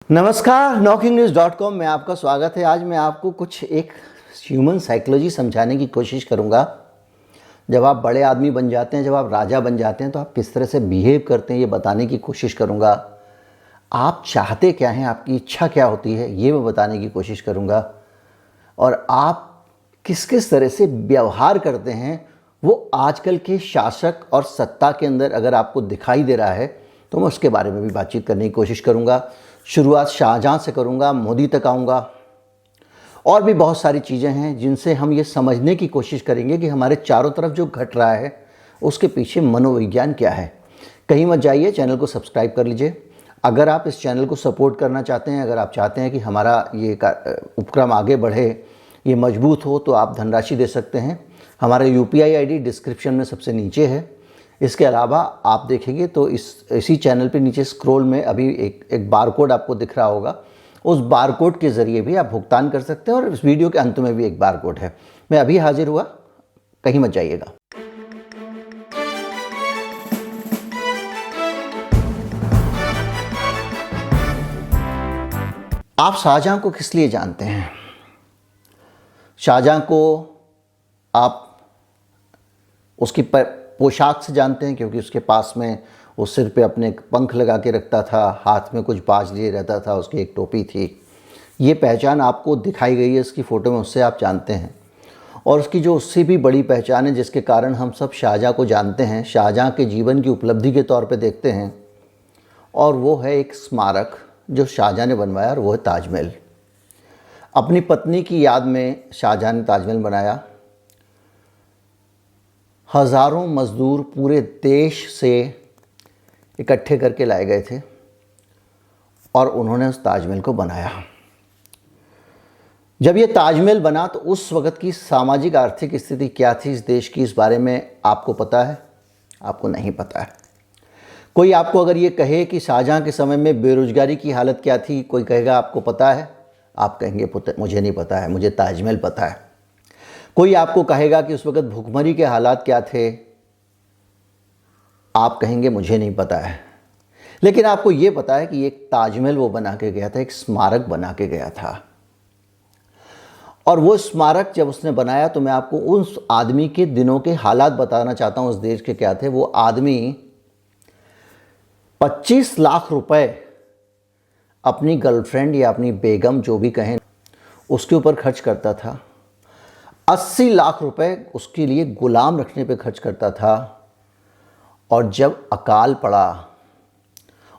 नमस्कार, knockingnewz.com में आपका स्वागत है। आज मैं आपको कुछ एक ह्यूमन साइकोलॉजी समझाने की कोशिश करूंगा। जब आप बड़े आदमी बन जाते हैं, जब आप राजा बन जाते हैं, तो आप किस तरह से बिहेव करते हैं ये बताने की कोशिश करूंगा। आप चाहते क्या हैं, आपकी इच्छा क्या होती है, ये मैं बताने की कोशिश करूंगा। और आप किस किस तरह से व्यवहार करते हैं वो आजकल के शासक और सत्ता के अंदर अगर आपको दिखाई दे रहा है तो मैं उसके बारे में भी बातचीत करने की कोशिश करूंगा। शुरुआत शाहजहाँ से करूंगा, मोदी तक आऊँगा, और भी बहुत सारी चीज़ें हैं जिनसे हम ये समझने की कोशिश करेंगे कि हमारे चारों तरफ जो घट रहा है उसके पीछे मनोविज्ञान क्या है। कहीं मत जाइए, चैनल को सब्सक्राइब कर लीजिए। अगर आप इस चैनल को सपोर्ट करना चाहते हैं, अगर आप चाहते हैं कि हमारा ये उपक्रम आगे बढ़े, ये मजबूत हो, तो आप धनराशि दे सकते हैं। हमारा UPI ID डिस्क्रिप्शन में सबसे नीचे है। इसके अलावा आप देखेंगे तो इसी चैनल पे नीचे स्क्रॉल में अभी एक बारकोड आपको दिख रहा होगा। उस बारकोड के ज़रिए भी आप भुगतान कर सकते हैं, और इस वीडियो के अंत में भी एक बारकोड है। मैं अभी हाजिर हुआ, कहीं मत जाइएगा। आप शाहजहाँ को किस लिए जानते हैं? शाहजहाँ को आप उसकी पोशाक से जानते हैं, क्योंकि उसके पास में वो सिर पे अपने पंख लगा के रखता था, हाथ में कुछ बाज लिए रहता था, उसकी एक टोपी थी। ये पहचान आपको दिखाई गई है इसकी फ़ोटो में, उससे आप जानते हैं। और उसकी जो उससे भी बड़ी पहचान है जिसके कारण हम सब शाहजहाँ को जानते हैं, शाहजहाँ के जीवन की उपलब्धि के तौर पे देखते हैं, और वो है एक स्मारक जो शाहजहाँ ने बनवाया, और वो है ताजमहल। अपनी पत्नी की याद में शाहजहाँ ने ताजमहल बनाया। हज़ारों मज़दूर पूरे देश से इकट्ठे करके लाए गए थे और उन्होंने उस ताजमहल को बनाया। जब ये ताजमहल बना तो उस वक़्त की सामाजिक आर्थिक स्थिति क्या थी इस देश की, इस बारे में आपको पता है? आपको नहीं पता है। कोई आपको अगर ये कहे कि शाहजहाँ के समय में बेरोज़गारी की हालत क्या थी, कोई कहेगा आपको पता है, आप कहेंगे मुझे नहीं पता है, मुझे ताजमहल पता है। कोई आपको कहेगा कि उस वक़्त भुखमरी के हालात क्या थे, आप कहेंगे मुझे नहीं पता है। लेकिन आपको ये पता है कि एक ताजमहल वो बना के गया था, एक स्मारक बना के गया था। और वो स्मारक जब उसने बनाया तो मैं आपको उस आदमी के दिनों के हालात बताना चाहता हूँ उस देश के क्या थे। वो आदमी 25 लाख रुपए अपनी गर्लफ्रेंड या अपनी बेगम जो भी कहें उसके ऊपर खर्च करता था। 80 लाख रुपए उसके लिए गुलाम रखने पे खर्च करता था। और जब अकाल पड़ा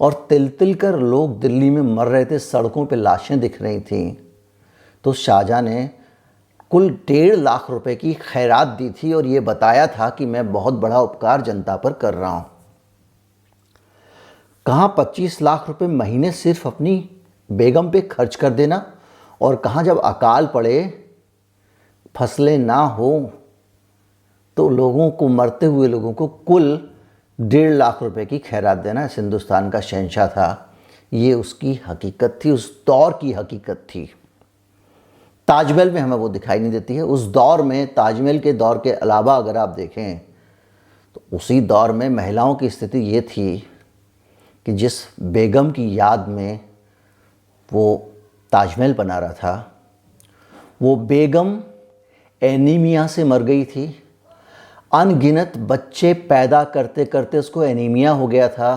और तिल तिल कर लोग दिल्ली में मर रहे थे, सड़कों पे लाशें दिख रही थीं, तो शाहजहाँ ने कुल 1.5 लाख रुपए की खैरात दी थी और ये बताया था कि मैं बहुत बड़ा उपकार जनता पर कर रहा हूँ। कहाँ 25 लाख रुपए महीने सिर्फ अपनी बेगम पे खर्च कर देना, और कहाँ जब अकाल पड़े, फसलें ना हो, तो लोगों को, मरते हुए लोगों को कुल 1.5 लाख रुपए की खैरात देना। इस हिंदुस्तान का शहंशाह था। ये उसकी हकीकत थी, उस दौर की हकीकत थी। ताजमहल में हमें वो दिखाई नहीं देती है। उस दौर में, ताजमहल के दौर के अलावा अगर आप देखें तो उसी दौर में महिलाओं की स्थिति ये थी कि जिस बेगम की याद में वो ताजमहल बना रहा था, वो बेगम एनीमिया से मर गई थी। अनगिनत बच्चे पैदा करते करते उसको एनीमिया हो गया था।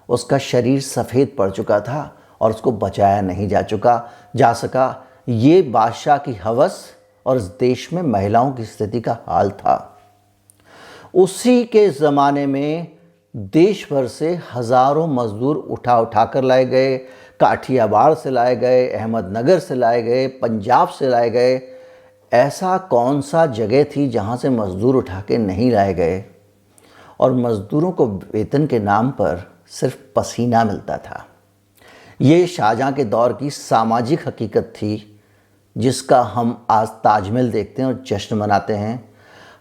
उसका शरीर सफ़ेद पड़ चुका था और उसको बचाया नहीं जा सका। ये बादशाह की हवस और इस देश में महिलाओं की स्थिति का हाल था। उसी के ज़माने में देश भर से हज़ारों मज़दूर उठा कर लाए गए। काठियावाड़ से लाए गए, अहमदनगर से लाए गए, पंजाब से लाए गए। ऐसा कौन सा जगह थी जहाँ से मज़दूर उठा के नहीं लाए गए? और मज़दूरों को वेतन के नाम पर सिर्फ पसीना मिलता था। ये शाहजहाँ के दौर की सामाजिक हकीकत थी, जिसका हम आज ताजमहल देखते हैं और जश्न मनाते हैं।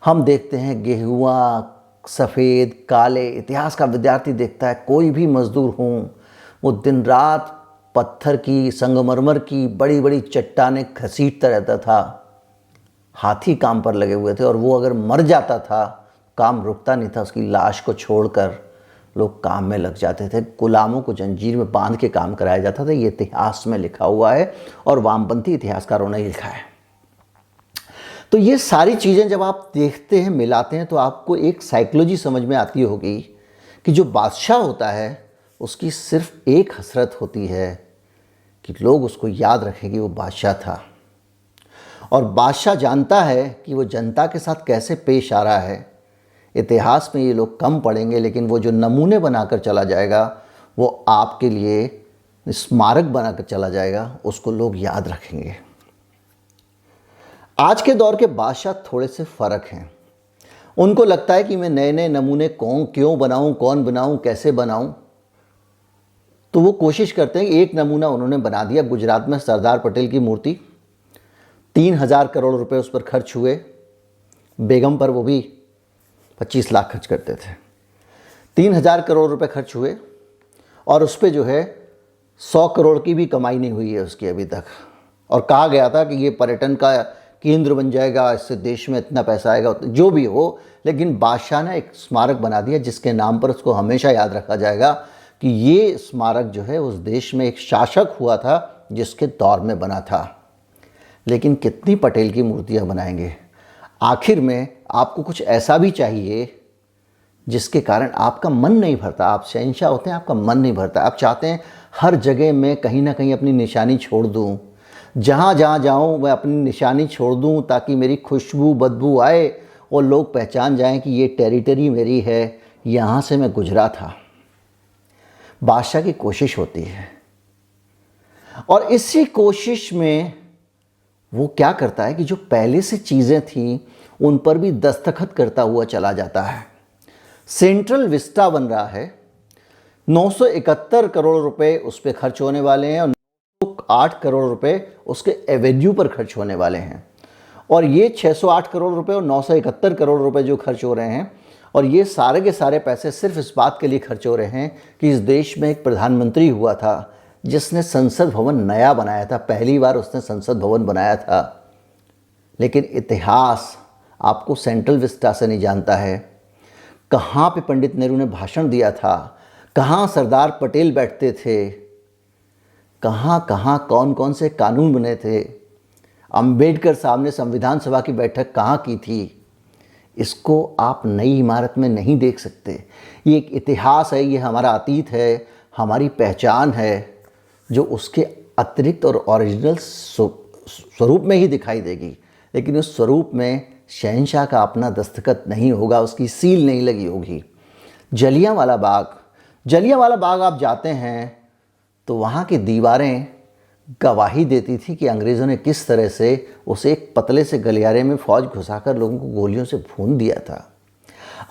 हम देखते हैं गेहुआ, सफ़ेद, काले। इतिहास का विद्यार्थी देखता है कोई भी मज़दूर हों, वो दिन रात पत्थर की, संगमरमर की बड़ी बड़ी चट्टानें घसीटता रहता था। हाथी काम पर लगे हुए थे, और वो अगर मर जाता था काम रुकता नहीं था उसकी लाश को छोड़कर। लोग काम में लग जाते थे, गुलामों को जंजीर में बांध के काम कराया जाता था। ये इतिहास में लिखा हुआ है और वामपंथी इतिहासकारों ने लिखा है। तो ये सारी चीज़ें जब आप देखते हैं, मिलाते हैं, तो आपको एक साइकोलॉजी समझ में आती होगी कि जो बादशाह होता है उसकी सिर्फ एक हसरत होती है कि लोग उसको याद रखें कि वो बादशाह था। और बादशाह जानता है कि वो जनता के साथ कैसे पेश आ रहा है। इतिहास में ये लोग कम पढ़ेंगे, लेकिन वो जो नमूने बनाकर चला जाएगा वो आपके लिए स्मारक बनाकर चला जाएगा, उसको लोग याद रखेंगे। आज के दौर के बादशाह थोड़े से फ़र्क हैं। उनको लगता है कि मैं नए नए नमूने क्यों बनाऊं, कौन बनाऊं, कैसे बनाऊं। तो वो कोशिश करते हैं। एक नमूना उन्होंने बना दिया गुजरात में, सरदार पटेल की मूर्ति। 3,000 करोड़ रुपए उस पर खर्च हुए। बेगम पर वो भी 25 लाख खर्च करते थे। 3,000 करोड़ रुपए खर्च हुए और उस पर जो है 100 करोड़ की भी कमाई नहीं हुई है उसकी अभी तक। और कहा गया था कि ये पर्यटन का केंद्र बन जाएगा, इससे देश में इतना पैसा आएगा, जो भी हो। लेकिन बादशाह ने एक स्मारक बना दिया जिसके नाम पर उसको हमेशा याद रखा जाएगा कि ये स्मारक जो है उस देश में एक शासक हुआ था जिसके दौर में बना था। लेकिन कितनी पटेल की मूर्तियाँ बनाएंगे? आखिर में आपको कुछ ऐसा भी चाहिए जिसके कारण आपका मन नहीं भरता। आप शहंशाह होते हैं, आपका मन नहीं भरता। आप चाहते हैं हर जगह मैं कहीं ना कहीं अपनी निशानी छोड़ दूं, जहाँ जहाँ जाऊँ मैं अपनी निशानी छोड़ दूँ, ताकि मेरी खुशबू बदबू आए और लोग पहचान जाएं कि ये टेरिटरी मेरी है, यहाँ से मैं गुजरा था। बादशाह की कोशिश होती है और इसी कोशिश में वो क्या करता है कि जो पहले से चीज़ें थीं उन पर भी दस्तखत करता हुआ चला जाता है। सेंट्रल विस्टा बन रहा है, 971 करोड़ रुपए उस पर खर्च होने वाले हैं और 8 करोड़ रुपए उसके एवेन्यू पर खर्च होने वाले हैं। और ये 608 करोड़ रुपए और 971 करोड़ रुपए जो खर्च हो रहे हैं, और ये सारे के सारे पैसे सिर्फ इस बात के लिए खर्च हो रहे हैं कि इस देश में एक प्रधानमंत्री हुआ था जिसने संसद भवन नया बनाया था। पहली बार उसने संसद भवन बनाया था। लेकिन इतिहास आपको सेंट्रल विस्टा से नहीं जानता है। कहाँ पे पंडित नेहरू ने भाषण दिया था, कहाँ सरदार पटेल बैठते थे, कहाँ कहाँ कौन कौन से कानून बने थे, अंबेडकर साहब ने संविधान सभा की बैठक कहाँ की थी। इसको आप नई इमारत में नहीं देख सकते। ये एक इतिहास है, ये हमारा अतीत है, हमारी पहचान है, जो उसके अतिरिक्त और ओरिजिनल स्वरूप में ही दिखाई देगी। लेकिन उस स्वरूप में शहंशाह का अपना दस्तखत नहीं होगा, उसकी सील नहीं लगी होगी। जलियांवाला बाग आप जाते हैं तो वहाँ की दीवारें गवाही देती थी कि अंग्रेज़ों ने किस तरह से उसे एक पतले से गलियारे में फ़ौज घुसाकर लोगों को गोलियों से भून दिया था।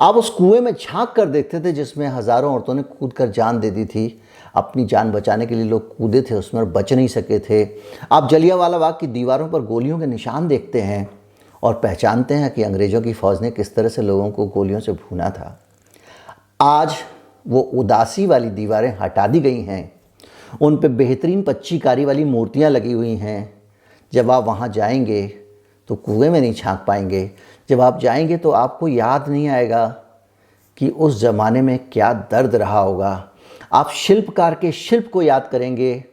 आप उस कुएं में झांक कर देखते थे जिसमें हज़ारों औरतों ने कूद कर जान दे दी थी। अपनी जान बचाने के लिए लोग कूदे थे, उसमें बच नहीं सके थे। आप जलियांवाला बाग की दीवारों पर गोलियों के निशान देखते हैं और पहचानते हैं कि अंग्रेज़ों की फ़ौज ने किस तरह से लोगों को गोलियों से भूना था। आज वो उदासी वाली दीवारें हटा दी गई हैं, उन पे बेहतरीन पच्चीकारी वाली मूर्तियाँ लगी हुई हैं। जब आप वहाँ जाएंगे तो कुएं में नहीं झांक पाएंगे। जब आप जाएंगे तो आपको याद नहीं आएगा कि उस ज़माने में क्या दर्द रहा होगा। आप शिल्पकार के शिल्प को याद करेंगे।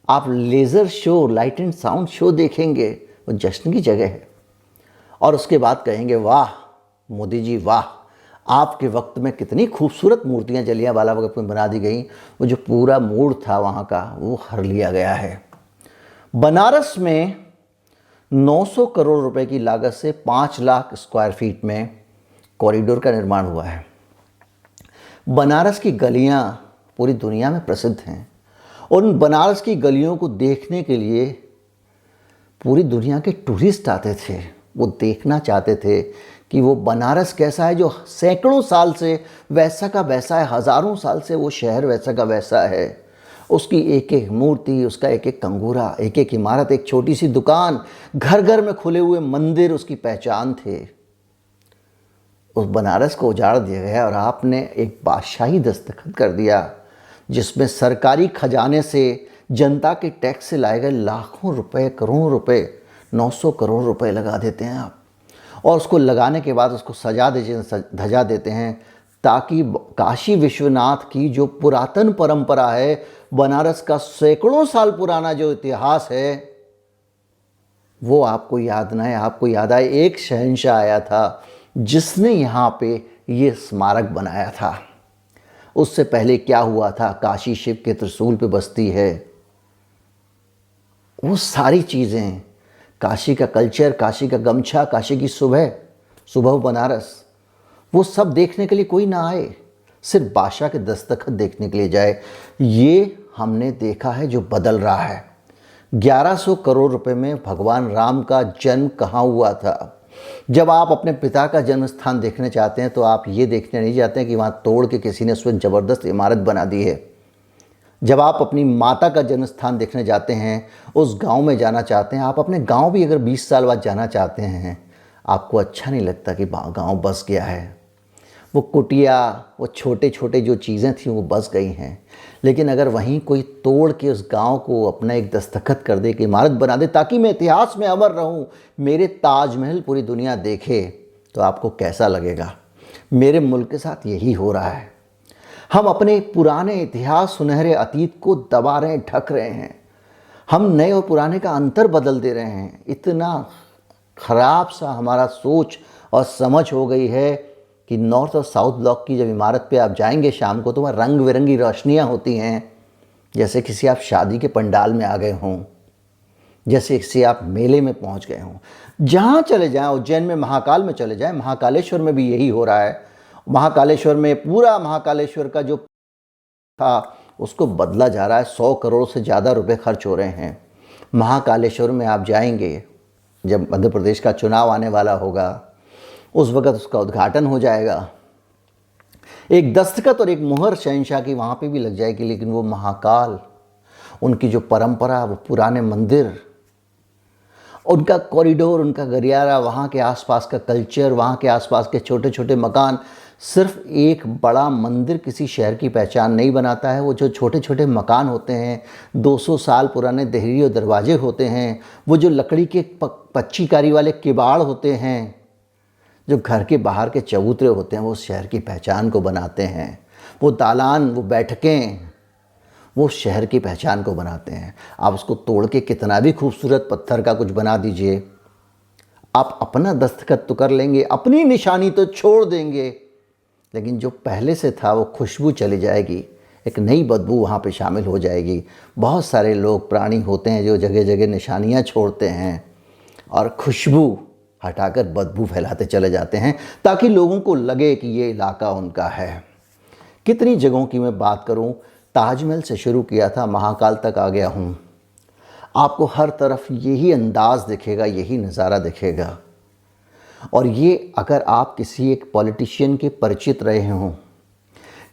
आप laser show, light and sound show देखेंगे, वो जश्न की जगह है। और उसके बाद कहेंगे वाह मोदी जी वाह, आपके वक्त में कितनी खूबसूरत मूर्तियाँ जलियांवाला बाग में बना दी गई। वो जो पूरा मूड था वहाँ का वो हर लिया गया है। बनारस में 900 करोड़ रुपए की लागत से 5 लाख स्क्वायर फीट में कॉरिडोर का निर्माण हुआ है। बनारस की गलियाँ पूरी दुनिया में प्रसिद्ध हैं और उन बनारस की गलियों को देखने के लिए पूरी दुनिया के टूरिस्ट आते थे। वो देखना चाहते थे कि वो बनारस कैसा है जो सैकड़ों साल से वैसा का वैसा है, हज़ारों साल से वो शहर वैसा का वैसा है। उसकी एक एक मूर्ति, उसका एक एक कंगूरा, एक एक इमारत, एक छोटी सी दुकान, घर घर में खुले हुए मंदिर उसकी पहचान थे। उस बनारस को उजाड़ दिया गया और आपने एक बादशाही दस्तखत कर दिया जिसमें सरकारी खजाने से, जनता के टैक्स से लाए गए लाखों रुपए, करोड़ों रुपए, 900 करोड़ रुपए लगा देते हैं आप। और उसको लगाने के बाद उसको सजा धजा देते हैं ताकि काशी विश्वनाथ की जो पुरातन परंपरा है, बनारस का सैकड़ों साल पुराना जो इतिहास है, वो आपको याद ना है। आपको याद आए एक शहंशाह आया था जिसने यहाँ पे ये स्मारक बनाया था। उससे पहले क्या हुआ था, काशी शिव के त्रिशूल पे बसती है। वो सारी चीज़ें, काशी का कल्चर, काशी का गमछा, काशी की सुबह सुबह बनारस, वो सब देखने के लिए कोई ना आए, सिर्फ बादशाह के दस्तखत देखने के लिए जाए। ये हमने देखा है जो बदल रहा है। 1100 करोड़ रुपए में भगवान राम का जन्म कहाँ हुआ था। जब आप अपने पिता का जन्म स्थान देखने चाहते हैं तो आप ये देखने नहीं जाते हैं कि वहाँ तोड़ के किसी ने उसमें ज़बरदस्त इमारत बना दी है। जब आप अपनी माता का जन्म स्थान देखने जाते हैं, उस गांव में जाना चाहते हैं, आप अपने गांव भी अगर 20 साल बाद जाना चाहते हैं, आपको अच्छा नहीं लगता कि गांव बस गया है। वो कुटिया, वो छोटे छोटे जो चीज़ें थी वो बस गई हैं। लेकिन अगर वहीं कोई तोड़ के उस गांव को अपना एक दस्तखत कर दे, कि इमारत बना दे ताकि मैं इतिहास में अमर रहूं, मेरे ताजमहल पूरी दुनिया देखे, तो आपको कैसा लगेगा। मेरे मुल्क के साथ यही हो रहा है। हम अपने पुराने इतिहास, सुनहरे अतीत को दबा रहे हैं, ढक रहे हैं। हम नए और पुराने का अंतर बदल दे रहे हैं। इतना ख़राब सा हमारा सोच और समझ हो गई है कि नॉर्थ और साउथ ब्लॉक की जब इमारत पे आप जाएंगे शाम को, तो वहाँ रंग बिरंगी रोशनियाँ होती हैं, जैसे किसी आप शादी के पंडाल में आ गए हों, जैसे किसी आप मेले में पहुँच गए हों। जहाँ चले जाएं, उज्जैन में महाकाल में चले जाएं, महाकालेश्वर में भी यही हो रहा है। महाकालेश्वर में पूरा महाकालेश्वर का जो था उसको बदला जा रहा है। 100 करोड़ से ज़्यादा रुपए खर्च हो रहे हैं। महाकालेश्वर में आप जाएंगे, जब मध्य प्रदेश का चुनाव आने वाला होगा, उस वक़्त उसका उद्घाटन हो जाएगा। एक दस्तखत और एक मुहर शहंशाह की वहाँ पे भी लग जाएगी। लेकिन वो महाकाल, उनकी जो परंपरा, वो पुराने मंदिर, उनका कॉरिडोर, उनका गलियारा, वहाँ के आसपास का कल्चर, वहाँ के आसपास के छोटे छोटे मकान, सिर्फ एक बड़ा मंदिर किसी शहर की पहचान नहीं बनाता है। वो जो छोटे छोटे मकान होते हैं, 200 साल पुराने देहरी और दरवाजे होते हैं, वो जो लकड़ी के पच्चीकारी वाले किवाड़ होते हैं, जो घर के बाहर के चबूतरे होते हैं, वो शहर की पहचान को बनाते हैं। वो दालान, वो बैठकें, वो शहर की पहचान को बनाते हैं। आप उसको तोड़ के कितना भी खूबसूरत पत्थर का कुछ बना दीजिए, आप अपना दस्तखत तो कर लेंगे, अपनी निशानी तो छोड़ देंगे, लेकिन जो पहले से था वो खुशबू चली जाएगी, एक नई बदबू वहाँ पे शामिल हो जाएगी। बहुत सारे लोग, प्राणी होते हैं जो जगह जगह निशानियाँ छोड़ते हैं और खुशबू हटाकर बदबू फैलाते चले जाते हैं, ताकि लोगों को लगे कि ये इलाका उनका है। कितनी जगहों की मैं बात करूं, ताजमहल से शुरू किया था, महाकाल तक आ गया हूं। आपको हर तरफ यही अंदाज़ दिखेगा, यही नज़ारा दिखेगा। और ये अगर आप किसी एक पॉलिटिशियन के परिचित रहे हों,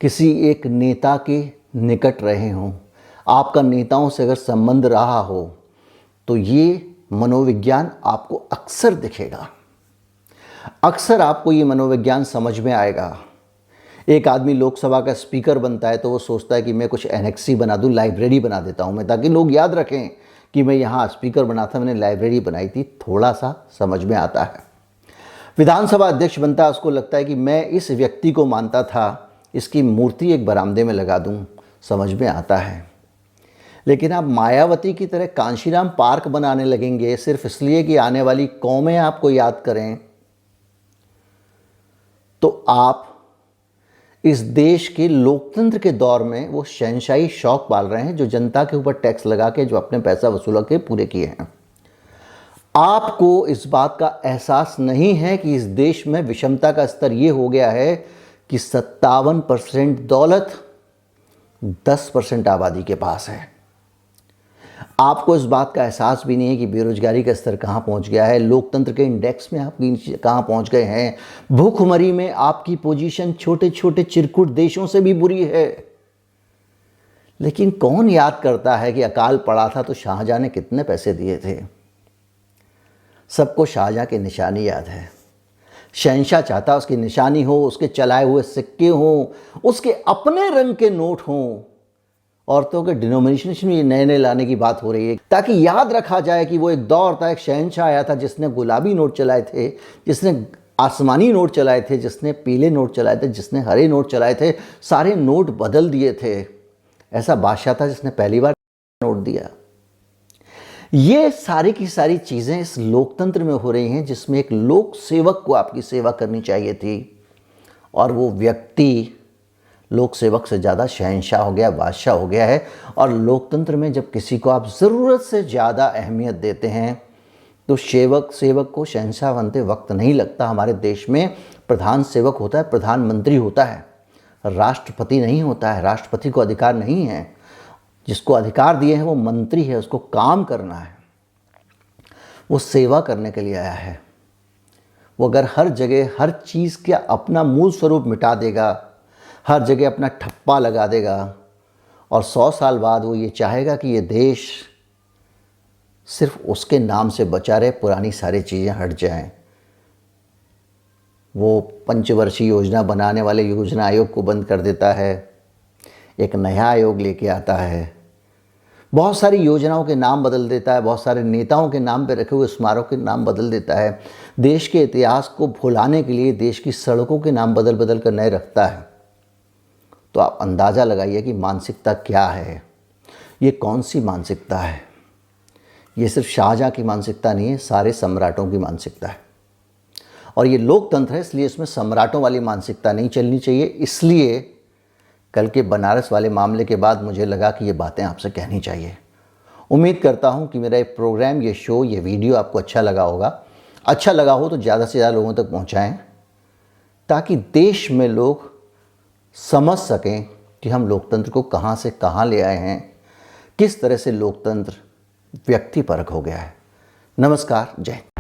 किसी एक नेता के निकट रहे हों, आपका नेताओं से अगर संबंध रहा हो, तो ये मनोविज्ञान आपको अक्सर दिखेगा। अक्सर आपको ये मनोविज्ञान समझ में आएगा। एक आदमी लोकसभा का स्पीकर बनता है तो वो सोचता है कि मैं कुछ एनेक्सी बना दूं, लाइब्रेरी बना देता हूं मैं, ताकि लोग याद रखें कि मैं यहाँ स्पीकर बना था, मैंने लाइब्रेरी बनाई थी। थोड़ा सा समझ में आता है। विधानसभा अध्यक्ष बनता है, उसको लगता है कि मैं इस व्यक्ति को मानता था, इसकी मूर्ति एक बरामदे में लगा दूं, समझ में आता है। लेकिन आप मायावती की तरह कांशीराम पार्क बनाने लगेंगे सिर्फ इसलिए कि आने वाली कौमें आपको याद करें, तो आप इस देश के लोकतंत्र के दौर में वो शहंशाही शौक पाल रहे हैं, जो जनता के ऊपर टैक्स लगा के, जो अपने पैसा वसूल के पूरे किए हैं। आपको इस बात का एहसास नहीं है कि इस देश में विषमता का स्तर ये हो गया है कि 57% दौलत 10% आबादी के पास है। आपको इस बात का एहसास भी नहीं है कि बेरोजगारी का स्तर कहाँ पहुँच गया है, लोकतंत्र के इंडेक्स में आप कहाँ पहुँच गए हैं, भूखमरी में आपकी पोजीशन छोटे छोटे चिरकुट देशों से भी बुरी है। लेकिन कौन याद करता है कि अकाल पड़ा था तो शाहजहां ने कितने पैसे दिए थे। सबको शाहजहां की निशानी याद है। शहंशाह चाहता उसकी निशानी हो, उसके चलाए हुए सिक्के हों, उसके अपने रंग के नोट हों। औरतों के डिनोमिनेशन में नए नए लाने की बात हो रही है, ताकि याद रखा जाए कि वो एक दौर था, एक शहंशाह आया था जिसने गुलाबी नोट चलाए थे, जिसने आसमानी नोट चलाए थे, जिसने पीले नोट चलाए थे, जिसने हरे नोट चलाए थे, सारे नोट बदल दिए थे। ऐसा बादशाह था जिसने पहली बार नोट दिया। ये सारी की सारी चीज़ें इस लोकतंत्र में हो रही हैं, जिसमें एक लोक सेवक को आपकी सेवा करनी चाहिए थी और वो व्यक्ति लोक सेवक से ज़्यादा शहंशाह हो गया, बादशाह हो गया है। और लोकतंत्र में जब किसी को आप ज़रूरत से ज़्यादा अहमियत देते हैं तो सेवक को शहंशाह बनते वक्त नहीं लगता। हमारे देश में प्रधान सेवक होता है, प्रधानमंत्री होता है, राष्ट्रपति नहीं होता है। राष्ट्रपति को अधिकार नहीं है, जिसको अधिकार दिए हैं वो मंत्री है, उसको काम करना है, वो सेवा करने के लिए आया है। वो अगर हर जगह हर चीज़ का अपना मूल स्वरूप मिटा देगा, हर जगह अपना ठप्पा लगा देगा और 100 साल बाद वो ये चाहेगा कि ये देश सिर्फ उसके नाम से बचा रहे, पुरानी सारी चीज़ें हट जाएं, वो पंचवर्षीय योजना बनाने वाले योजना आयोग को बंद कर देता है, एक नया आयोग लेके आता है, बहुत सारी योजनाओं के नाम बदल देता है, बहुत सारे नेताओं के नाम पे रखे हुए स्मारकों के नाम बदल देता है, देश के इतिहास को भुलाने के लिए देश की सड़कों के नाम बदल बदल कर नए रखता है। तो आप अंदाज़ा लगाइए कि मानसिकता क्या है, ये कौन सी मानसिकता है। ये सिर्फ शाहजहाँ की मानसिकता नहीं है, सारे सम्राटों की मानसिकता है। और ये लोकतंत्र है, इसलिए इसमें सम्राटों वाली मानसिकता नहीं चलनी चाहिए। इसलिए कल के बनारस वाले मामले के बाद मुझे लगा कि ये बातें आपसे कहनी चाहिए। उम्मीद करता हूँ कि मेरा ये प्रोग्राम, ये शो, ये वीडियो आपको अच्छा लगा होगा। अच्छा लगा हो तो ज़्यादा से ज़्यादा लोगों तक पहुँचाएँ, ताकि देश में लोग समझ सकें कि हम लोकतंत्र को कहाँ से कहाँ ले आए हैं, किस तरह से लोकतंत्र व्यक्तिपरक हो गया है। नमस्कार, जय हिंद।